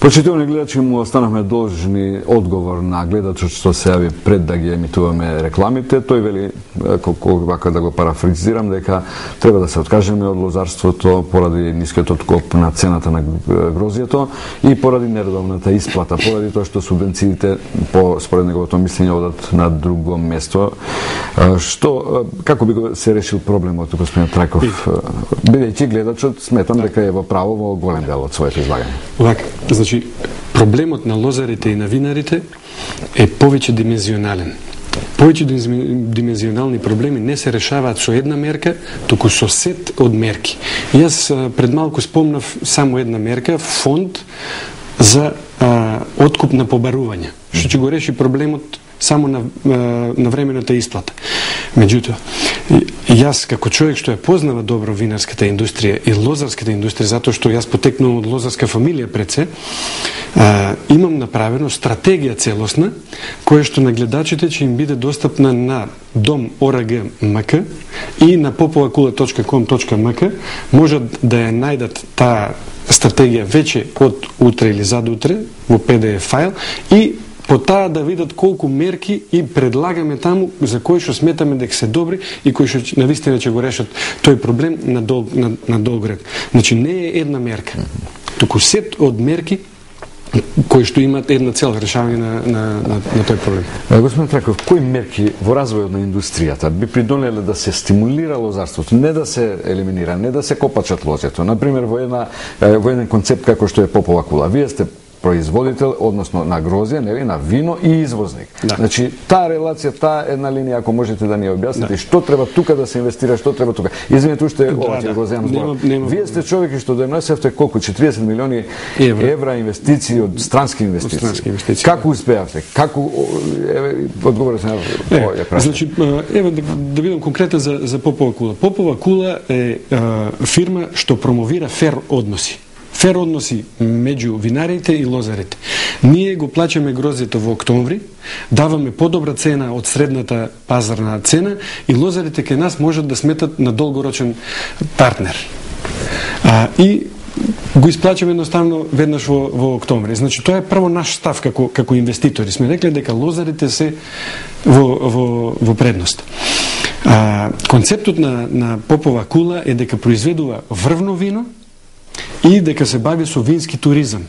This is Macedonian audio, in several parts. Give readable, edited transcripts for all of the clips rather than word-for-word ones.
Почитувани гледачи, му останахме должни одговор на гледачот што се јави пред да ги емитуваме рекламите. Тој вели, вака да го парафризирам, дека треба да се откажеме од лозарството поради нискиот откуп на цената на грозието и поради нередовната исплата, поради тоа што субвенциите според неговото мислење одат на друго место. Како би се решил проблемот, господин Трајков? Бидејќи гледачот, сметам дека е во право во голем дел од своето излагање. Вака, значи, проблемот на лозарите и на винарите е повеќе димензионален. Повеќе димензионални проблеми не се решаваат со една мерка, туку со сет од мерки. Јас пред малку спомнав само една мерка, фонд за откуп на побарување, што ќе го реши проблемот само на времената исплата. Меѓутоа, јас како човек што ја познава добро винарската индустрија и лозарската индустрија, затоа што јас потекнувам од лозарска фамилија пред се, имам направено стратегија целосна, која што на гледачите ќе им биде достапна на dom.org.mk и на popovakula.com.mk. Можат да ја најдат таа стратегија веќе од утре или задутре во PDF файл и по таа да видат колку мерки и предлагаме таму за кои што сметаме дека се добри и кои што навистина ќе го решат тој проблем на долг рок. Значи не е една мерка, туку сет од мерки кои што имаат една цел решавање на тој проблем. Господин Траков, кои мерки во развојот на индустријата би придонеле да се стимулира лозарството, не да се елиминира, не да се копачат лозето? Например, во еден концепт како што е Попова кула. Вие сте производител, односно на грозје, нели, на вино и извозник. Да. Значи, таа релација, таа една линија, ако можете да ни објасните, што треба тука да се инвестира, што треба тука. Извинете, уште ова ќе го земам збор. Вие сте човек што донесевте колку 40 милиони евра инвестиции од странски инвестиции. Како успеавте? Како одговорите на овој прашање? Значи, еве да бидам конкретен за Попова кула. Попова кула е фирма што промовира фер односи. Фер односи меѓу винарите и лозарите. Ние го плаќаме грозието во октомври, даваме подобра цена од средната пазарна цена и лозарите кај нас можат да сметат на долгорочен партнер. И го исплаќаме едноставно веднаш во октомври. Значи, тоа е прво наш став како инвеститори. Сме рекле дека лозарите се во предност. Концептот на Попова кула е дека произведува врвно вино и дека се бави со вински туризам.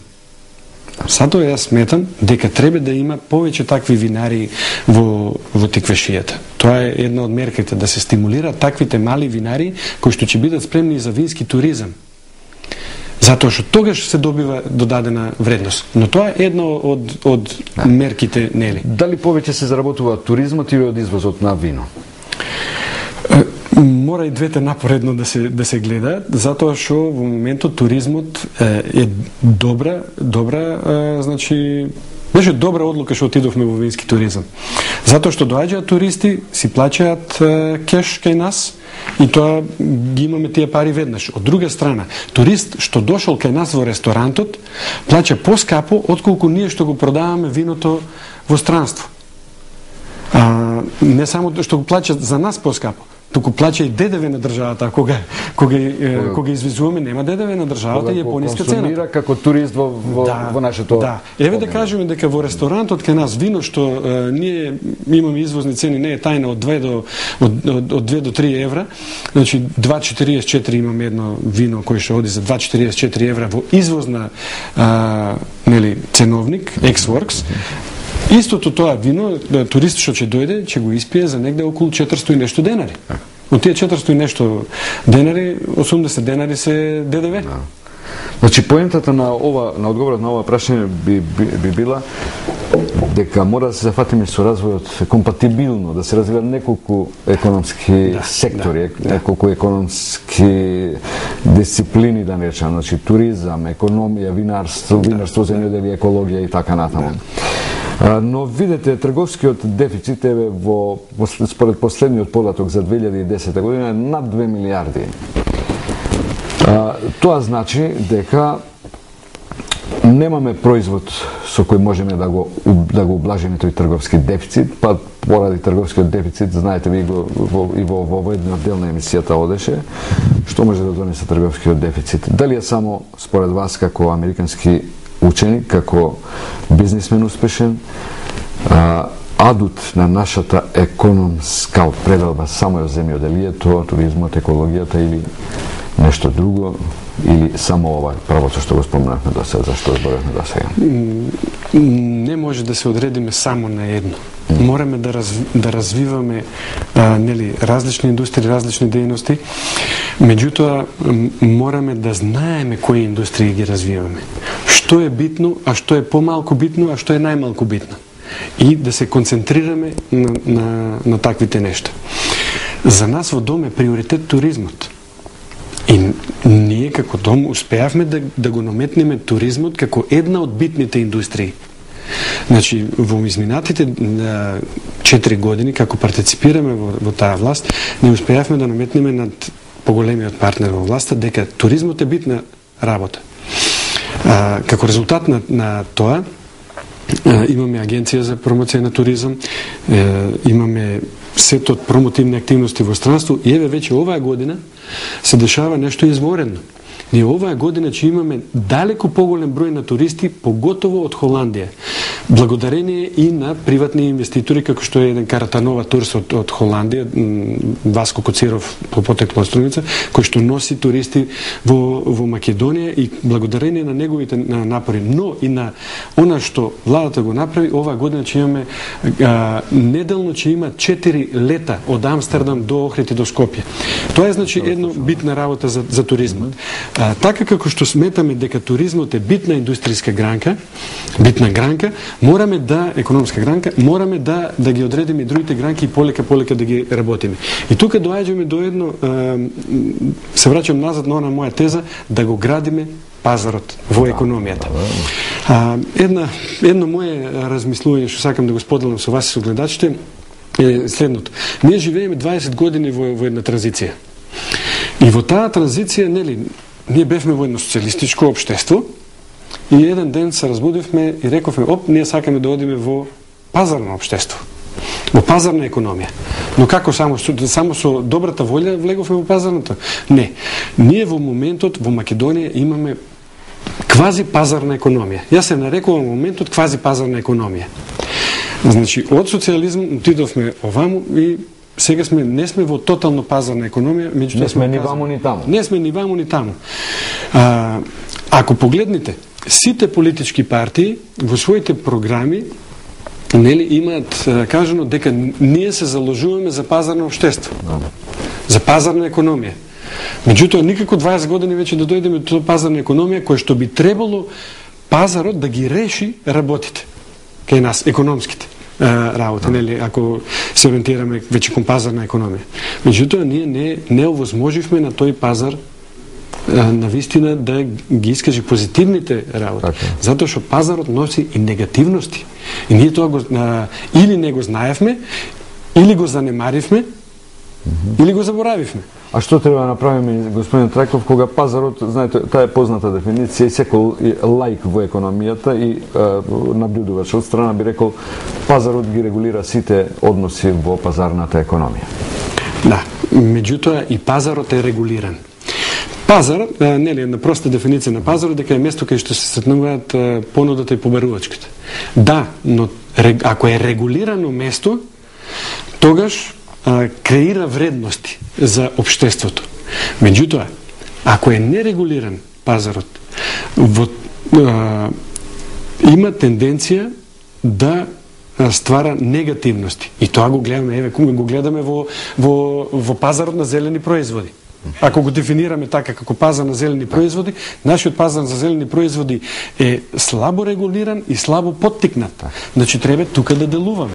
Затоа јас сметам дека треба да има повеќе такви винари во Тиквешијата. Тоа е една од мерките, да се стимулира таквите мали винари кои што ќе бидат спремни за вински туризам. Затоа што тогаш се добива додадена вредност. Но тоа е една од мерките, нели? Дали повеќе се заработува од туризмот или од извозот на вино? Мора и двете напоредно да се гледа, затоа што во моментот туризмот е добра, значи беше добра одлука што отидовме во вински туризам. Затоа што доаѓаат туристи, си плаќаат кеш кај нас и тоа ги имаме тие пари веднаш. Од друга страна, турист што дошол кај нас во ресторантот, плаќа поскапо отколку ние што го продаваме виното во странство. Не само што го плаќа за нас поскапо, туку плаќа и ДДВ на државата, кога извезуваме нема ДДВ на државата и е пониска цена. Консумира како турист во нашето. Да. Еве да кажеме дека во ресторантот кај нас вино што ние имаме извозни цени, не е тајна, од 2 до 3 евра. Значи 2,44 имаме едно вино кој што оди за 2,44 евра во извозна ценовник X-Works. Истото тоа вино, турист што ќе дојде, ќе го испие за негде околу 400 и нешто денари. Од тие 400 и нешто денари, 80 денари се ДДВ. Да. Значи, поентата на одговорот на ова прашање би била дека мора да се зафатиме со развојот компатибилно, да се развиваат неколку економски сектори, неколку економски дисциплини, да речам, значи туризам, економија, винарство, земјоделие, екологија и така натаму. Но видете, трговскиот дефицит е според последниот податок за 2010 година над 2 милиарди. Тоа значи дека немаме производ со кој можеме да го ублажиме тој трговски дефицит, па поради трговскиот дефицит, знаете ви и во еден дел на емисијата одеше, што може да донесе трговскиот дефицит. Дали е само според вас како американски ученик, како бизнисмен успешен, адут на нашата економска пределба само е земјоделието, туризмот, екологијата или нешто друго, или само ова правото што го спомнавме до сега, зашто зборевме до сега? Не може да се одредиме само на едно. Мораме да развиваме различни индустрии, различни дејности. Меѓутоа, мораме да знаеме кои индустрии ги развиваме. Што е битно, а што е помалку битно, а што е најмалку битно. И да се концентрираме на таквите нешта. За нас во Дом е приоритет туризмот. И ние како Дом успеавме да го наметнеме туризмот како една од битните индустрии. Значи, во изминатите 4 години, како партиципираме во таа власт, не успеавме да наметнеме над поголемиот партнер во власта дека туризмот е битна работа. Како резултат на тоа, имаме Агенција за промоција на туризам, имаме сет од промотивни активности во странство и еве веќе оваа година се дешава нешто изворено. Ние оваа година ќе имаме далеку поголем број на туристи, поготово од Холандија. Благодарение и на приватни инвеститори, како што е еден Каратанова Турс од Холандија, Васко Коциров по потекло Струница, кој што носи туристи во Македонија и благодарение на неговите напори, но и на она што владата го направи, оваа година ќе имаме неделно ќе има 4 лета од Амстердам до Охрид и до Скопје. Тоа е значи една битна работа за туризмот. Така како што сметаме дека туризмот е битна индустријска гранка, мораме да економска гранка, мораме да ги одредиме и другите гранки и полека да ги работиме. И тука доаѓаме до едно, се враќам назад на она моја теза, да го градиме пазарот во економијата. Едно мое размислување што сакам да го споделам со вас и со гледачите е следното. Ние живееме 20 години во една транзиција. И во таа транзиција, ние бевме во едно социјалистичко општество и еден ден се разбудивме и рековме, ние сакаме да одиме во пазарно општество, во пазарна економија. Но како само со добрата волја влеговме во пазарната? Не. Ние во моментот во Македонија имаме квази пазарна економија. Јас се нарекувам во моментот квази пазарна економија. Значи, од социјализм отидовме оваму и сега не сме во тотално пазарна економија, меѓутоа не сме ни ваму ни таму. Не сме ни ваму ни таму. Ако погледнете, сите политички партии во своите програми имаат кажано дека ние се заложуваме за пазарно општество. За пазарна економија. Меѓутоа никако 20 години веќе да дојдеме до пазарна економија која што би требало пазарот да ги реши работите кај нас, економските работи, ако се ориентираме веќе кон пазарна економија. Меѓутоа, ние не овозможивме на тој пазар на вистина да ги искаже позитивните работи. Затоа што пазарот носи и негативности. И ние тоа или не го знаевме, или го занемаривме, или го заборавивме. А што треба да направиме, господин Трајков, кога пазарот, знаете, таа е позната дефиниција и секој лаик во економијата и наблюдувач од страна би рекол, пазарот ги регулира сите односи во пазарната економија. Да, меѓутоа и пазарот е регулиран. Пазарот, една проста дефиниција на пазарот, дека е место кај што се сретнуваат понудата и побарувачката. Да, но ако е регулирано место, тогаш креира вредности за општеството. Меѓутоа, ако е нерегулиран пазарот, има тенденција да ствара негативности. И тоа го гледаме, го гледаме во пазарот на зелени производи. Ако го дефинираме така како пазар на зелени производи, нашиот пазар за зелени производи е слабо регулиран и слабо поттикнат. Значи треба тука да делуваме.